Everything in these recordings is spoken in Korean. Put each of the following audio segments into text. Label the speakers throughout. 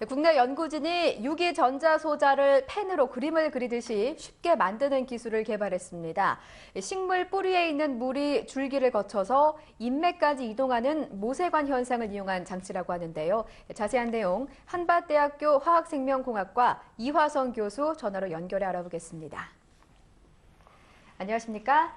Speaker 1: 국내 연구진이 유기전자소자를 펜으로 그림을 그리듯이 쉽게 만드는 기술을 개발했습니다. 식물 뿌리에 있는 물이 줄기를 거쳐서 인맥까지 이동하는 모세관 현상을 이용한 장치라고 하는데요. 자세한 내용 한밭대학교 화학생명공학과 이화성 교수 전화로 연결해 알아보겠습니다. 안녕하십니까?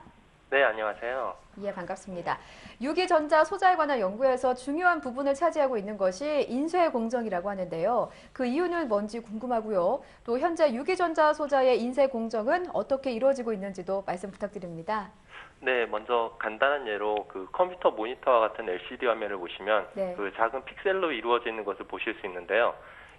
Speaker 2: 네, 안녕하세요.
Speaker 1: 예, 반갑습니다. 유기전자 소자에 관한 연구에서 중요한 부분을 차지하고 있는 것이 인쇄 공정이라고 하는데요. 그 이유는 뭔지 궁금하고요. 또 현재 유기전자 소자의 인쇄 공정은 어떻게 이루어지고 있는지도 말씀 부탁드립니다.
Speaker 2: 네, 먼저 간단한 예로 컴퓨터 모니터와 같은 LCD 화면을 보시면
Speaker 1: 네.
Speaker 2: 작은 픽셀로 이루어져 있는 것을 보실 수 있는데요.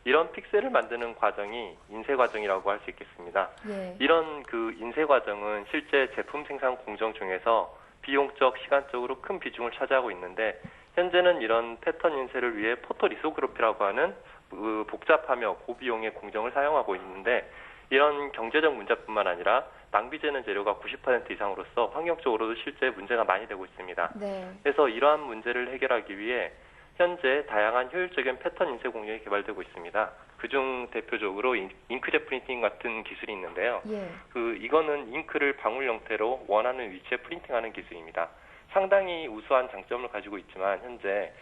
Speaker 2: 이런 픽셀을 만드는 과정이 인쇄 과정이라고 할 수 있겠습니다.
Speaker 1: 예.
Speaker 2: 이런 인쇄 과정은 실제 제품 생산 공정 중에서 비용적, 시간적으로 큰 비중을 차지하고 있는데, 현재는 이런 패턴 인쇄를 위해 포토리소그래피라고 하는 복잡하며 고비용의 공정을 사용하고 있는데, 이런 경제적 문제뿐만 아니라 낭비되는 재료가 90% 이상으로서 환경적으로도 실제 문제가 많이 되고 있습니다.
Speaker 1: 네.
Speaker 2: 그래서 이러한 문제를 해결하기 위해 현재 다양한 효율적인 패턴 인쇄 공정이 개발되고 있습니다. 그중 대표적으로 잉크젯 프린팅 같은 기술이 있는데요.
Speaker 1: 예.
Speaker 2: 이거는 잉크를 방울 형태로 원하는 위치에 프린팅하는 기술입니다. 상당히 우수한 장점을 가지고 있지만 현재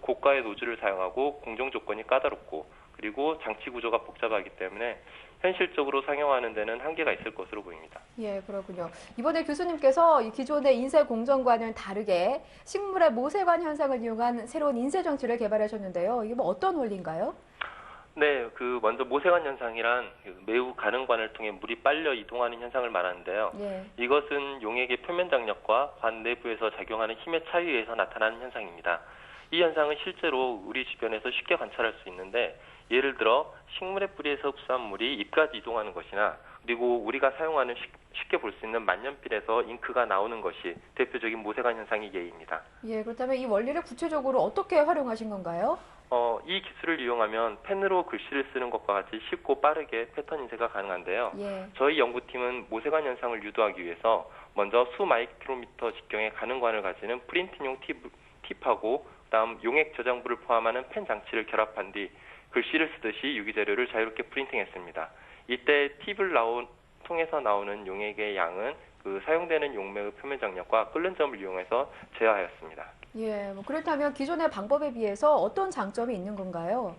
Speaker 2: 고가의 노즐을 사용하고 공정 조건이 까다롭고 그리고 장치 구조가 복잡하기 때문에 현실적으로 상용하는 데는 한계가 있을 것으로 보입니다.
Speaker 1: 예, 그렇군요. 이번에 교수님께서 이 기존의 인쇄 공정과는 다르게 식물의 모세관 현상을 이용한 새로운 인쇄 장치를 개발하셨는데요. 이게 뭐 어떤 원리인가요?
Speaker 2: 네, 먼저 모세관 현상이란 매우 가는 관을 통해 물이 빨려 이동하는 현상을 말하는데요.
Speaker 1: 예.
Speaker 2: 이것은 용액의 표면 장력과 관 내부에서 작용하는 힘의 차이에 의해서 나타나는 현상입니다. 이 현상은 실제로 우리 주변에서 쉽게 관찰할 수 있는데, 예를 들어 식물의 뿌리에서 흡수한 물이 잎까지 이동하는 것이나, 그리고 우리가 사용하는 쉽게 볼 수 있는 만년필에서 잉크가 나오는 것이 대표적인 모세관 현상의 예입니다.
Speaker 1: 예, 그렇다면 이 원리를 구체적으로 어떻게 활용하신 건가요?
Speaker 2: 이 기술을 이용하면 펜으로 글씨를 쓰는 것과 같이 쉽고 빠르게 패턴 인쇄가 가능한데요.
Speaker 1: 예.
Speaker 2: 저희 연구팀은 모세관 현상을 유도하기 위해서 먼저 수 마이크로미터 직경의 가능관을 가지는 프린팅용 팁하고 그다음 용액 저장부를 포함하는 펜 장치를 결합한 뒤 글씨를 쓰듯이 유기재료를 자유롭게 프린팅했습니다. 이때 팁을 통해서 나오는 용액의 양은 사용되는 용매의 표면 장력과 끓는 점을 이용해서 제어하였습니다.
Speaker 1: 예, 그렇다면 기존의 방법에 비해서 어떤 장점이 있는 건가요?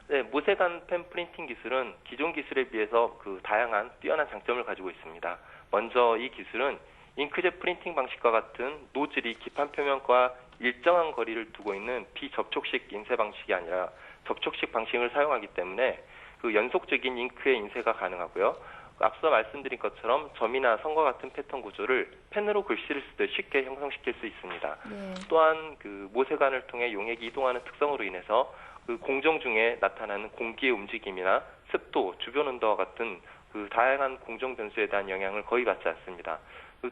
Speaker 2: 네, 모세관 펜 프린팅 기술은 기존 기술에 비해서 다양한 뛰어난 장점을 가지고 있습니다. 먼저 이 기술은 잉크젯 프린팅 방식과 같은 노즐이 기판 표면과 일정한 거리를 두고 있는 비접촉식 인쇄 방식이 아니라 접촉식 방식을 사용하기 때문에 연속적인 잉크의 인쇄가 가능하고요. 앞서 말씀드린 것처럼 점이나 선과 같은 패턴 구조를 펜으로 글씨를 쓰듯 쉽게 형성시킬 수 있습니다.
Speaker 1: 네.
Speaker 2: 또한 모세관을 통해 용액이 이동하는 특성으로 인해서 공정 중에 나타나는 공기의 움직임이나 습도, 주변 온도와 같은 다양한 공정 변수에 대한 영향을 거의 받지 않습니다.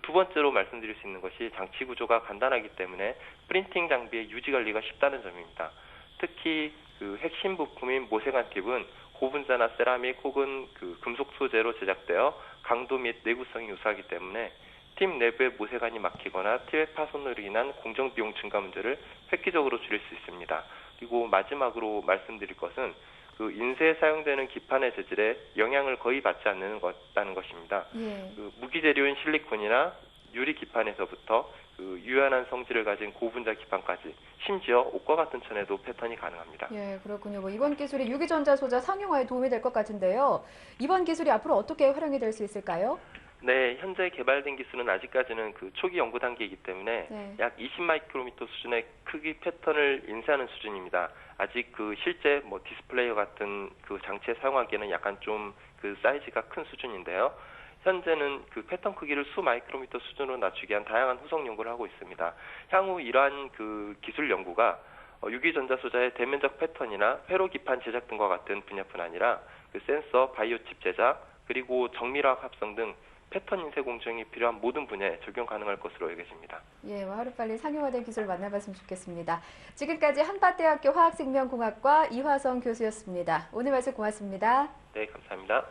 Speaker 2: 두 번째로 말씀드릴 수 있는 것이 장치 구조가 간단하기 때문에 프린팅 장비의 유지 관리가 쉽다는 점입니다. 특히 핵심 부품인 모세관 팁은 고분자나 세라믹 혹은 금속 소재로 제작되어 강도 및 내구성이 우수하기 때문에 팁 내부에 모세관이 막히거나 팁의 파손으로 인한 공정 비용 증가 문제를 획기적으로 줄일 수 있습니다. 그리고 마지막으로 말씀드릴 것은 인쇄에 사용되는 기판의 재질에 영향을 거의 받지 않는다는 것입니다.
Speaker 1: 예.
Speaker 2: 무기 재료인 실리콘이나 유리 기판에서부터 유연한 성질을 가진 고분자 기판까지, 심지어 옷과 같은 천에도 패턴이 가능합니다.
Speaker 1: 예, 그렇군요. 이번 기술이 유기전자 소자 상용화에 도움이 될 것 같은데요. 이번 기술이 앞으로 어떻게 활용이 될 수 있을까요?
Speaker 2: 네, 현재 개발된 기술은 아직까지는 초기 연구 단계이기 때문에
Speaker 1: 네.
Speaker 2: 약 20마이크로미터 수준의 크기 패턴을 인쇄하는 수준입니다. 아직 실제 디스플레이어 같은 장치에 사용하기에는 약간 좀 사이즈가 큰 수준인데요. 현재는 패턴 크기를 수 마이크로미터 수준으로 낮추기 위한 다양한 후속 연구를 하고 있습니다. 향후 이러한 기술 연구가 유기전자 소자의 대면적 패턴이나 회로 기판 제작 등과 같은 분야뿐 아니라 센서, 바이오 칩 제작, 그리고 정밀화학 합성 등 패턴 인쇄 공정이 필요한 모든 분야에 적용 가능할 것으로 여겨집니다.
Speaker 1: 예, 하루빨리 상용화된 기술 만나봤으면 좋겠습니다. 지금까지 한밭대학교 화학생명공학과 이화성 교수였습니다. 오늘 말씀 고맙습니다.
Speaker 2: 네, 감사합니다.